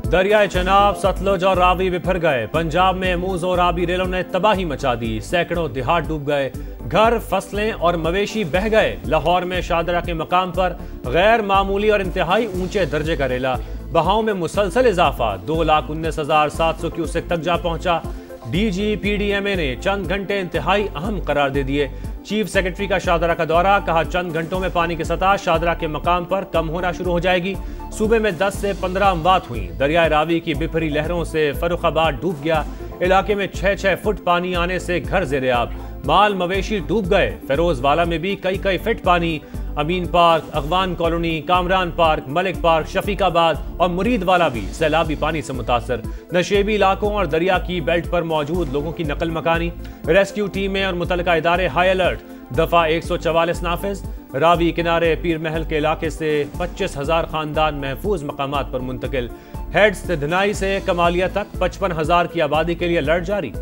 दरियाए चनाब, सतलुज और रावी बिफर गए। पंजाब में मूज और आबी रेलों ने तबाही मचा दी। सैकड़ों देहात डूब गए, घर, फसलें और मवेशी बह गए। लाहौर में शादरा के मकाम पर गैर मामूली और इंतहाई ऊंचे दर्जे का रेला। बहाव में मुसलसल इजाफा 2,19,700 क्यूसेक तक जा पहुंचा। DGPDMA ने चंद घंटे इंतहाई अहम करार दे दिए। चीफ सेक्रेटरी का शादरा का दौरा, कहा चंद घंटों में पानी की सतह शादरा के मकाम पर कम होना शुरू हो जाएगी। सूबे में 10 से 15 अमवात हुई। दरियाए रावी की बिफरी लहरों से फर्रुखाबाद डूब गया। इलाके में 6-6 फुट पानी आने से घर ज़ेरे-आब, माल मवेशी डूब गए। फिरोजवाला में भी कई फीट पानी। Amin park, Agwan colony, Kamran park, Malik park, Shafiqabad और मुरीदवाला भी सैलाबी पानी से मुतासर। नशेबी इलाकों और दरिया की बेल्ट पर मौजूद लोगों की नकल मकानी। रेस्क्यू टीमें और मुतलका इदारे हाई अलर्ट। दफा 144 नाफिज। रावी किनारे पीर महल के इलाके से 25,000 खानदान महफूज मकामात पर मुंतकिल। हेड्स से धनाई से कमालिया तक 55,000 की आबादी के लिए अलर्ट जारी।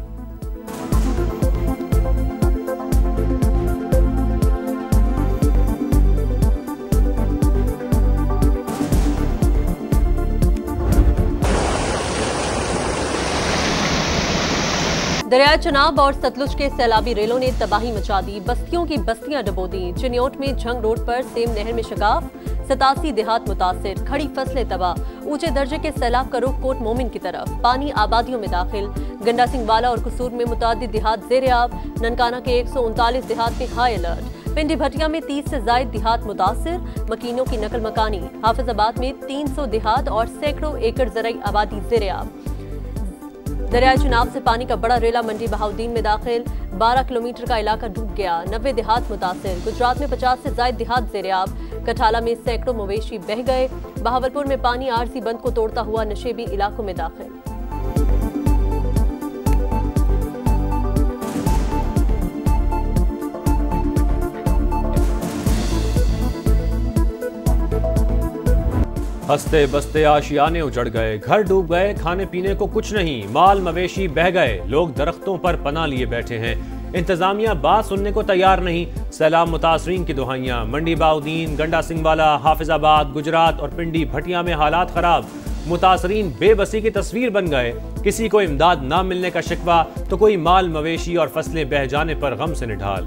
दरियाए चनाब और सतलुज के सैलाबी रेलों ने तबाही मचा दी। बस्तियों की बस्तियां डबो दी। चिन्योट में झंग रोड पर सेम नहर में शिकाफ, 87 देहात मुतासिर। खड़ी फसलें तबाह। ऊंचे दर्जे के सैलाब का रुख कोट मोमिन की तरफ। पानी आबादियों में दाखिल। गंडा सिंह वाला और कसूर में मुतादिद देहात ज़ेरे-आब। ननकाना के 139 देहात में हाई अलर्ट। पिंडी भटिया में 30 से ज्यादा देहात मुतासिर। मकीनों की नकल मकानी। हाफिजाबाद में 300 देहात और सैकड़ों एकड़ ज़रई आबादी ज़ेरे-आब। दरियाए चनाब से पानी का बड़ा रेला मंडी बहाउद्दीन में दाखिल। 12 किलोमीटर का इलाका डूब गया। 90 देहात मुतासिर। गुजरात में 50 से ज्यादा देहात ज़ेरे-आब। कठाला में सैकड़ों मवेशी बह गए। बहावलपुर में पानी आरजी बंद को तोड़ता हुआ नशेबी इलाकों में दाखिल। हंसते बसते आशियाने उजड़ गए, घर डूब गए, खाने पीने को कुछ नहीं, माल मवेशी बह गए। लोग दरख्तों पर पनाह लिए बैठे हैं। इंतजामिया बात सुनने को तैयार नहीं। सैलाब मुतासरीन की दुहाइयां। मंडी बहाउद्दीन, गंडा सिंह वाला, हाफिजाबाद, गुजरात और पिंडी भटिया में हालात खराब। मुतासरीन बेबसी की तस्वीर बन गए। किसी को इमदाद ना मिलने का शिकवा तो कोई माल मवेशी और फसलें बह जाने पर गम से निढाल।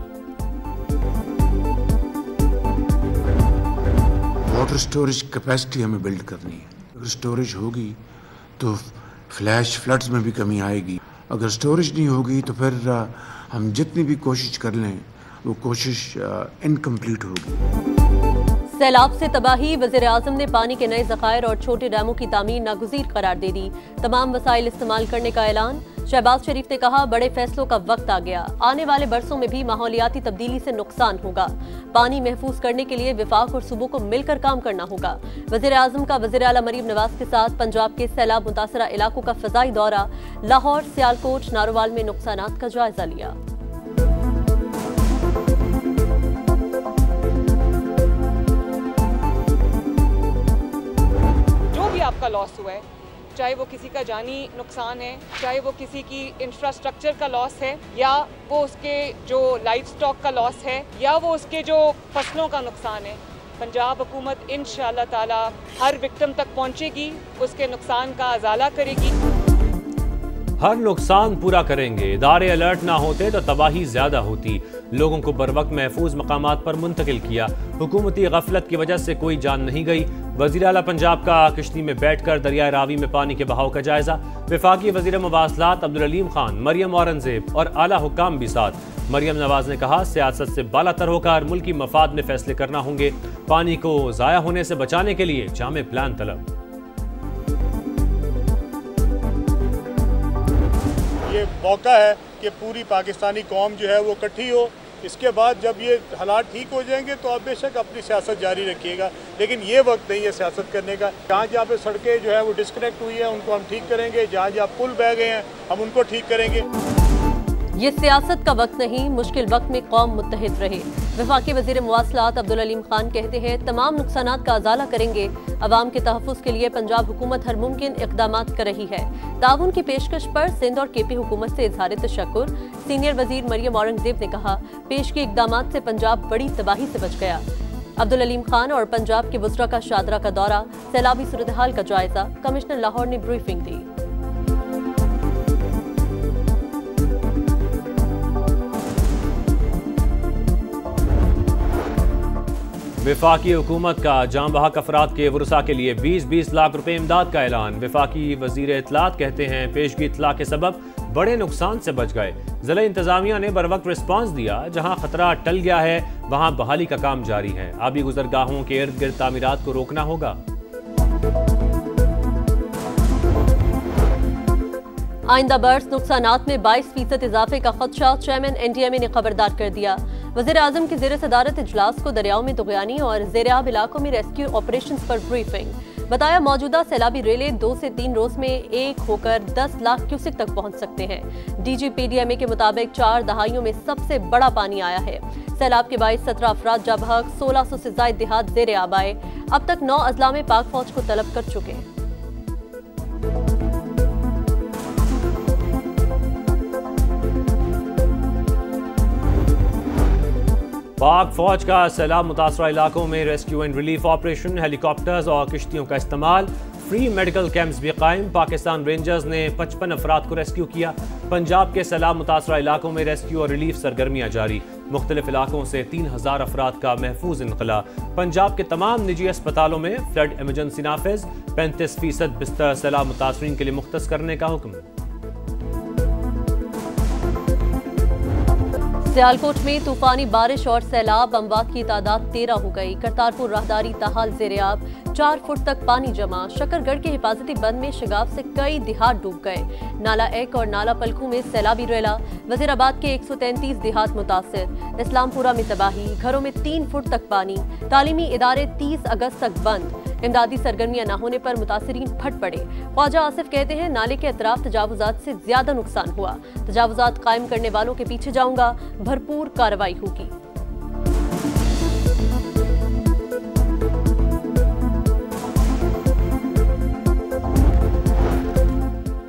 वाटर स्टोरेज कैपेसिटी हमें बिल्ड करनी है। अगर स्टोरेज होगी तो फ्लैश फ्लड्स में भी कमी आएगी। अगर स्टोरेज नहीं होगी तो फिर हम जितनी भी कोशिश कर लें वो कोशिश इनकम्प्लीट होगी। सैलाब से तबाही। वज़ीर-ए-आज़म ने पानी के नए ज़खायर और छोटे डैमों की तामीर नागुज़ीर करार दे दी। तमाम वसाइल इस्तेमाल करने का ऐलान। शहबाज शरीफ ने कहा बड़े फैसलों का वक्त आ गया। आने वाले बरसों में भी माहौलियाती तब्दीली से नुकसान होगा। पानी महफूज करने के लिए विफाक और सूबों को मिलकर काम करना होगा। वज़ीर-ए-आज़म का वज़ीर आला मरीम नवाज के साथ पंजाब के सैलाब मुतासरा इलाकों का फ़ज़ाई दौरा। लाहौर, सियालकोट, नारोवाल में नुकसानात का जायजा लिया। आपका लॉस हुआ है, चाहे वो किसी का जानी नुकसान है, चाहे वो किसी की इंफ्रास्ट्रक्चर का लॉस है, या वो उसके जो लाइफ स्टॉक का लॉस है, या वो उसके जो फसलों का नुकसान है, पंजाब हुकूमत इंशाअल्लाह ताला हर विक्टिम तक पहुंचेगी, उसके नुकसान का अजाला करेगी। हर नुकसान पूरा करेंगे। इदारे अलर्ट ना होते तो तबाही ज्यादा होती। लोगों को बरवक्त महफूज मकामात पर मुंतकिल किया। हुकूमती गफलत की वजह से कोई जान नहीं गई। वज़ीर आला पंजाब का किश्ती में बैठकर दरियाए रावी में पानी के बहाव का जायजा। वफाकी वज़ीर मवासलात अब्दुल अलीम खान, मरियम औरंगजेब और आला हुक्काम भी साथ। मरियम नवाज ने कहा सियासत से बालातर होकर मुल्की मफाद में फैसले करना होंगे। पानी को ज़ाया होने से बचाने के लिए जामे प्लान तलब। ये मौका है कि पूरी पाकिस्तानी कौम जो है वो इकट्ठी हो। इसके बाद जब ये हालात ठीक हो जाएंगे तो आप बेशक अपनी सियासत जारी रखिएगा, लेकिन ये वक्त नहीं है सियासत करने का। जहाँ पे सड़कें जो है वो डिस्कनेक्ट हुई है उनको हम ठीक करेंगे, जहाँ पुल बह गए हैं हम उनको ठीक करेंगे। ये सियासत का वक्त नहीं, मुश्किल वक्त में कौम मुत्तहिद रहे। वफाकी वज़ीर मवासलात अब्दुल अलीम खान कहते हैं तमाम नुकसानात का अजाला करेंगे। अवाम के तहफ़्फ़ुज़ के लिए पंजाब हुकूमत हर मुमकिन इक़दामात कर रही है। ताउन की पेशकश पर सिंध और KP हुकूमत से इज़हार तशक्कुर। सीनियर वज़ीर मरियम औरंगजेब ने कहा पेश के इक़दामात से पंजाब बड़ी तबाही से बच गया। अब्दुल अलीम खान और पंजाब के बुसरा का शादरा का दौरा, सैलाबी सूरत हाल का जायजा, कमिश्नर लाहौर ने ब्रीफिंग दी। वफाकी हुकूमत का जाम बहक अफराद के वरुसा के लिए 20-20 लाख रुपए इमदाद का ऐलान। वफाकी वजीर इत्तलात कहते हैं पेशगी इत्तला के सबब बड़े नुकसान से बच गए। जिला इंतजामिया ने बरवक्त रिस्पांस दिया। जहां खतरा टल गया है वहां बहाली का काम जारी है। आबी गुजरगाहों के इर्द गिर्द तामीरात को रोकना होगा। आइंदा बर्स नुकसानात में 22% इजाफे का खदशा, चेयरमैन NDMA ने खबरदार कर दिया। वज़ीर आज़म के ज़ेर सदारत इजलास को दरियाओं में तुग़यानी और ज़ेर-आब इलाकों में रेस्क्यू ऑपरेशंस पर ब्रीफिंग। बताया मौजूदा सैलाबी रेलें 2 से 3 रोज में एक होकर 10 लाख क्यूसिक तक पहुंच सकते हैं। DG PDMA के मुताबिक 4 दहाइयों में सबसे बड़ा पानी आया है। सैलाब के बाइस 17 अफराद जा बहक, 1600 से ज़ायद देहात ज़ेर आब आए। अब तक 9 अजला में पाक फौज को तलब कर चुके हैं। पाक फौज का सैलाब मुतासरा इलाकों में rescue and relief operation, helicopters और किश्तियों का इस्तेमाल, फ्री मेडिकल कैंप्स भी कायम। पाकिस्तान रेंजर्स ने 55 अफराद को रेस्क्यू किया। पंजाब के सैलाब मुतासरा इलाकों में रेस्क्यू और रिलीफ सरगर्मियां जारी। मुख्तलिफ इलाकों से 3000 अफराद का महफूज इनकला। पंजाब के तमाम निजी अस्पतालों में फ्लड इमरजेंसी नाफिज। 35% बिस्तर सैलाब मुतासरीन के लिए मुख्तस करने का हुक्म। सियालकोट में तूफानी बारिश और सैलाब, अमवात की तादाद 13 हो गई। करतारपुर राहदारी ताहाल ज़ेर-आब, 4 फुट तक पानी जमा। शकरगढ़ के हिफाजती बंद में शिगाफ से कई देहात डूब गए। नाला एक और नाला पलखू में सैलाबी रेला। वजीराबाद के 133 देहात मुतासिर। इस्लामपुरा में तबाही, घरों में 3 फुट तक पानी। तालीमी इदारे 30 अगस्त तक बंद। इमदादी सरगर्मियां न होने पर मुतासिरीन फट पड़े। ख्वाजा आसिफ कहते हैं नाले के अतराफ तजावुजात से ज्यादा नुकसान हुआ। तजावुजात कायम करने वालों के पीछे जाऊंगा, भरपूर कार्रवाई होगी।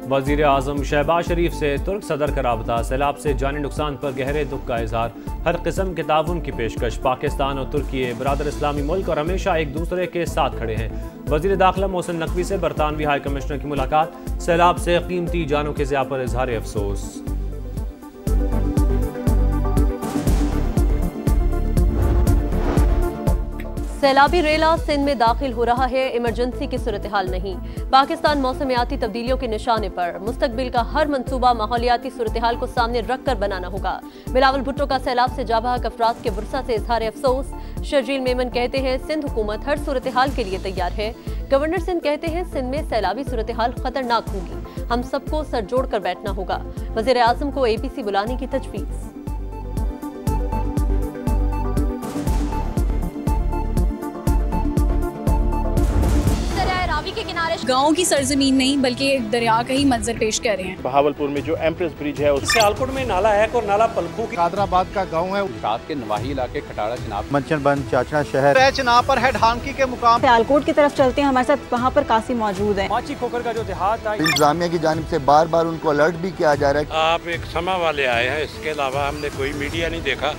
वज़ीर आज़म शहबाज शरीफ से तुर्क सदर का राबता। सैलाब से जानी नुकसान पर गहरे दुख का इजहार। हर किस्म के ताउन की पेशकश। पाकिस्तान और तुर्की बरादर इस्लामी मुल्क और हमेशा एक दूसरे के साथ खड़े हैं। वज़ीर दाखिला मोहसिन नकवी से बरतानवी हाई कमिश्नर की मुलाकात। सैलाब से कीमती जानों के ज़िया पर इजहार अफसोस। सैलाबी रेला सिंध में दाखिल हो रहा है, इमरजेंसी की सूरत हाल नहीं। पाकिस्तान मौसमियाती तब्दीलियों के निशाने पर। मुस्तकबिल का हर मंसूबा माहौलियाती सूरत हाल को सामने रखकर बनाना होगा। बिलावल भुट्टो का सैलाब से जाबहक अफराद के वरसा से इजहार अफसोस। शर्जील मेमन कहते हैं सिंध हुकूमत हर सूरत हाल के लिए तैयार है। गवर्नर सिंध कहते हैं सिंध में सैलाबी सूरत हाल खतरनाक होगी, हम सबको सर जोड़ कर बैठना होगा। वज़ीर आज़म को APC बुलाने की तजवीज़। के किनारे गांव की सरजमीन नहीं बल्कि एक दरिया का ही मंजर पेश कर रहे हैं। बहावलपुर में जो एम्प्रेस ब्रिज है, सियालकोट में नाला एक और नाला पलखू की। कादराबाद का गांव है, रात के नवाही इलाके खटाड़ा चनाब, मंचनबंद चाचना शहर, चनाब पर है ढांकी के मुकाम। सियालकोट की तरफ चलते हैं, हमारे साथ वहाँ पर कासी मौजूद है। माची खोकर का जो देहात है, इंतजामिया की जानिब से बार बार उनको अलर्ट भी किया जा रहा है। आप एक समा वाले आए हैं, इसके अलावा हमने कोई मीडिया नहीं देखा।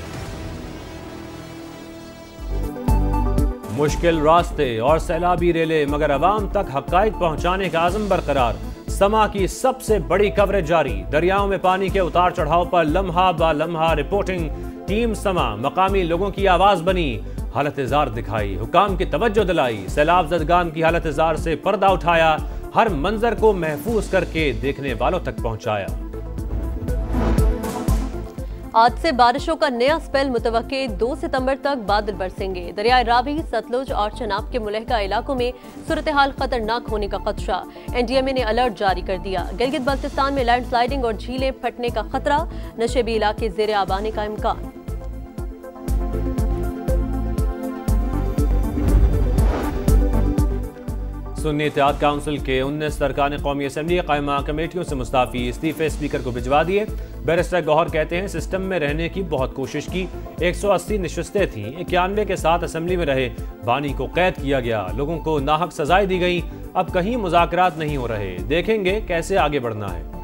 मुश्किल रास्ते और सैलाबी रेले, मगर अवाम तक हक़ाइक़ पहुंचाने का आज़म बरकरार। समा की सबसे बड़ी कवरेज जारी। दरियाओं में पानी के उतार चढ़ाव पर लम्हा ब लम्हा रिपोर्टिंग। टीम समा मकामी लोगों की आवाज़ बनी, हालत जार दिखाई, हुकाम की तवज्जो दिलाई। सैलाब ज़दगान की हालत जार से पर्दा उठाया, हर मंजर को महफूज करके देखने वालों तक पहुंचाया। आज से बारिशों का नया स्पेल मुतवक्के। 2 सितंबर तक बादल बरसेंगे। दरियाए रावी, सतलुज और चनाब के मुलहका इलाकों में सूरत हाल खतरनाक होने का खदशा। NDMA ने अलर्ट जारी कर दिया। गिलगित बल्तिस्तान में लैंडस्लाइडिंग और झीलें फटने का खतरा। नशेबी इलाके ज़ेर आब आने का इम्कान। सुन्नी इत्तेहाद काउंसिल के 19 अरकान कौमी असम्बली कायमा कमेटियों से मुस्ताफ़ी। इस्तीफे स्पीकर को भिजवा दिए। बैरिस्टर गौहर कहते हैं सिस्टम में रहने की बहुत कोशिश की। 180 नशस्तें थीं, 91 के साथ असम्बली में रहे। बानी को कैद किया गया, लोगों को नाहक सजाएं दी गई। अब कहीं मुज़ाकरात नहीं हो रहे। देखेंगे कैसे आगे बढ़ना है।